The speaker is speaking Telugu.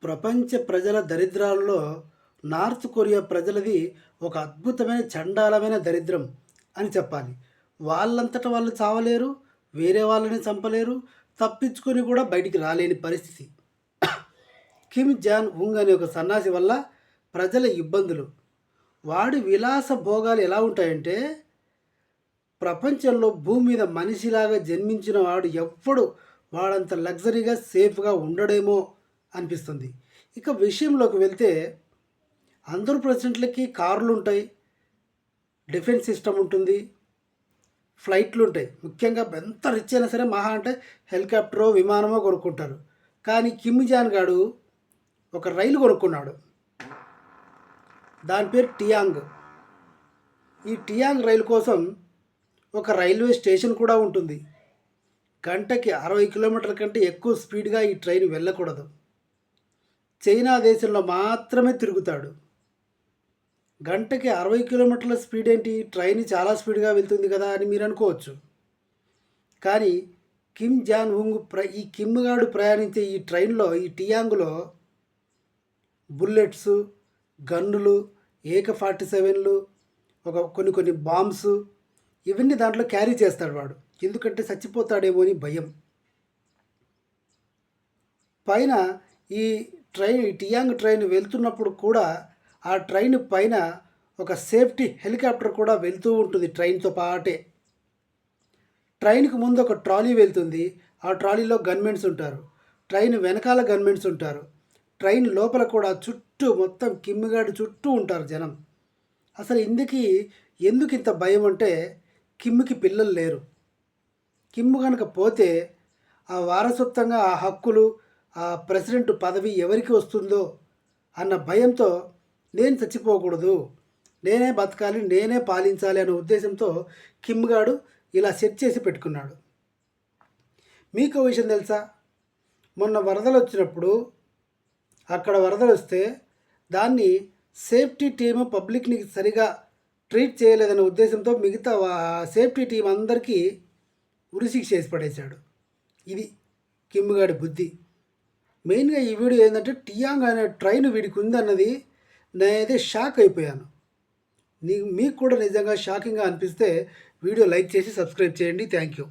ప్రపంచ ప్రజల దరిద్రాల్లో నార్త్ కొరియా ప్రజలది ఒక అద్భుతమైన చండాలమైన దరిద్రం అని చెప్పాలి. వాళ్ళంతట వాళ్ళు చావలేరు, వేరే వాళ్ళని చంపలేరు, తప్పించుకొని కూడా బయటికి రాలేని పరిస్థితి. కిమ్ జాన్ ఉంగ్ అనే ఒక సన్నాసి వల్ల ప్రజల ఇబ్బందులు. వాడి విలాస భోగాలు ఎలా ఉంటాయంటే, ప్రపంచంలో భూమి మీద మనిషిలాగా జన్మించిన వాడు ఎవ్వడు వాడంత లగ్జరీగా సేఫ్గా ఉండడేమో అనిపిస్తుంది. ఇక విషయంలోకి వెళ్తే, అందరూ ప్రెసిడెంట్లకి కార్లు ఉంటాయి, డిఫెన్స్ సిస్టమ్ ఉంటుంది, ఫ్లైట్లు ఉంటాయి. ముఖ్యంగా ఎంత రిచ్ అయినా సరే మహా అంటే హెలికాప్టరో విమానమో కొనుక్కుంటారు. కానీ కిమ్ జాన్ గాడు ఒక రైలు కొనుక్కున్నాడు. దాని పేరు టియాంగ్. ఈ టియాంగ్ రైలు కోసం ఒక రైల్వే స్టేషన్ కూడా ఉంటుంది. గంటకి 60 కిలోమీటర్ల కంటే ఎక్కువ స్పీడ్గా ఈ ట్రైన్ వెళ్ళకూడదు. చైనా దేశంలో మాత్రమే తిరుగుతాడు. గంటకి 60 కిలోమీటర్ల స్పీడ్ ఏంటి, ట్రైన్ చాలా స్పీడ్గా వెళ్తుంది కదా అని మీరు అనుకోవచ్చు. కానీ కిమ్ జాన్ ఉంగ్ ఈ కిమ్ గాడు ప్రయాణించే ఈ ట్రైన్లో, ఈ టియాంగ్లో బుల్లెట్స్, గన్నులు, AK-47లు, కొన్ని బాంబ్స్, ఇవన్నీ దాంట్లో క్యారీ చేస్తాడు వాడు. ఎందుకంటే చచ్చిపోతాడేమో అని భయం. పైన ఈ టియాంగ్ ట్రైన్ వెళ్తున్నప్పుడు కూడా ఆ ట్రైన్ పైన ఒక సేఫ్టీ హెలికాప్టర్ కూడా వెళ్తూ ఉంటుంది ట్రైన్తో పాటే. ట్రైన్కి ముందు ఒక ట్రాలీ వెళ్తుంది. ఆ ట్రాలీలో గన్మెన్స్ ఉంటారు. ట్రైన్ వెనకాల గన్మెన్స్ ఉంటారు. ట్రైన్ లోపల కూడా చుట్టూ మొత్తం కిమ్మిగాడి చుట్టూ ఉంటారు జనం. అసలు ఎందుకు ఇంత భయం అంటే, కిమ్కి పిల్లలు లేరు. కిమ్ కనుక పోతే ఆ వారసత్వంగా ఆ హక్కులు, ఆ ప్రెసిడెంట్ పదవి ఎవరికి వస్తుందో అన్న భయంతో, నేను చచ్చిపోకూడదు, నేనే బతకాలి, నేనే పాలించాలి అనే ఉద్దేశంతో కిమ్ గాడు ఇలా సెట్ చేసి పెట్టుకున్నాడు. మీకు విషయం తెలుసా? మొన్న వరదలు వచ్చినప్పుడు, అక్కడ వరదలు వస్తే దాన్ని సేఫ్టీ టీము పబ్లిక్ని సరిగా ట్రీట్ చేయలేదనే ఉద్దేశంతో మిగతా సేఫ్టీ టీం అందరికీ ఉరిశిక్ష చేసి పడేశాడు. ఇది కిమ్గాడి బుద్ధి. మెయిన్గా ఈ వీడియో ఏంటంటే, టియాంగ్ అనే ట్రైన్ వీడికి ఉందన్నది నేనైతే షాక్ అయిపోయాను. మీకు కూడా నిజంగా షాకింగ్గా అనిపిస్తే వీడియో లైక్ చేసి సబ్స్క్రైబ్ చేయండి. Thank you.